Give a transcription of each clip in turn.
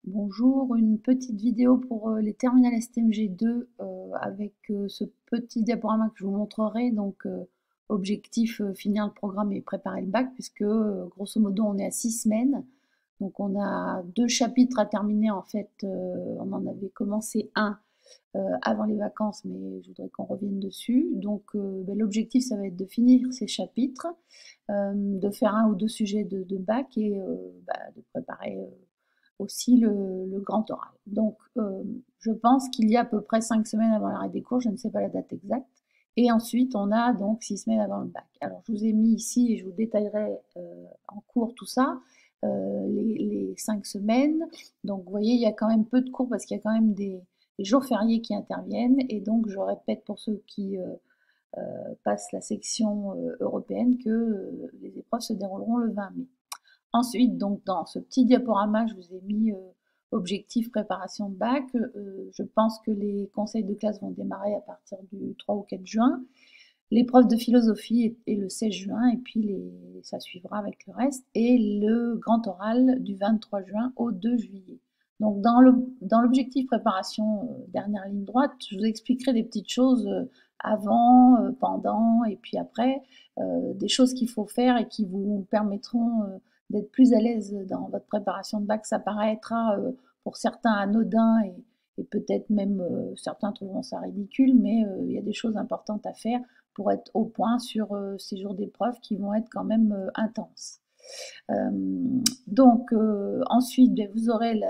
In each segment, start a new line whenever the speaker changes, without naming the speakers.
Bonjour, une petite vidéo pour les terminales STMG2 avec ce petit diaporama que je vous montrerai. Donc, objectif finir le programme et préparer le bac, puisque grosso modo on est à 6 semaines. Donc, on a 2 chapitres à terminer en fait. On en avait commencé un avant les vacances, mais je voudrais qu'on revienne dessus. Donc, l'objectif ça va être de finir ces chapitres, de faire un ou deux sujets de bac et de préparer aussi le grand oral. Donc, je pense qu'il y a à peu près 5 semaines avant l'arrêt des cours, je ne sais pas la date exacte. Et ensuite, on a donc 6 semaines avant le bac. Alors, je vous ai mis ici, et je vous détaillerai en cours tout ça, les 5 semaines. Donc, vous voyez, il y a quand même peu de cours parce qu'il y a quand même des jours fériés qui interviennent. Et donc, je répète pour ceux qui passent la section européenne que les épreuves se dérouleront le 20 mai. Ensuite, donc dans ce petit diaporama, je vous ai mis objectif préparation de bac. Je pense que les conseils de classe vont démarrer à partir du 3 ou 4 juin. L'épreuve de philosophie est le 16 juin et puis ça suivra avec le reste. Et le grand oral du 23 juin au 2 juillet. Donc dans l'objectif préparation dernière ligne droite, je vous expliquerai des petites choses avant, pendant et puis après, des choses qu'il faut faire et qui vous permettront d'être plus à l'aise dans votre préparation de bac. Ça paraîtra pour certains anodin et peut-être même certains trouveront ça ridicule, mais il y a des choses importantes à faire pour être au point sur ces jours d'épreuve qui vont être quand même intenses. Donc ensuite, vous aurez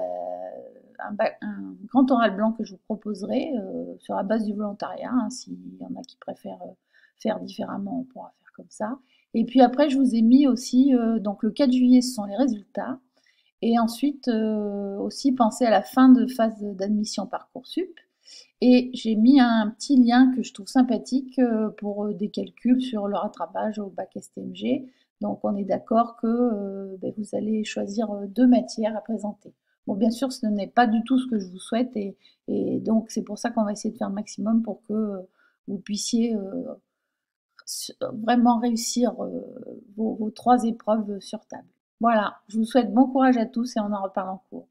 un grand oral blanc que je vous proposerai sur la base du volontariat. Hein, s'il y en a qui préfèrent faire différemment, on pourra faire comme ça. Et puis après, je vous ai mis aussi, donc le 4 juillet, ce sont les résultats. Et ensuite, aussi penser à la fin de phase d'admission Parcoursup. Et j'ai mis un petit lien que je trouve sympathique pour des calculs sur le rattrapage au bac STMG. Donc on est d'accord que vous allez choisir deux matières à présenter. Bon, bien sûr, ce n'est pas du tout ce que je vous souhaite et donc c'est pour ça qu'on va essayer de faire le maximum pour que vous puissiez vraiment réussir vos trois épreuves sur table. Voilà, je vous souhaite bon courage à tous et on en reparle en cours.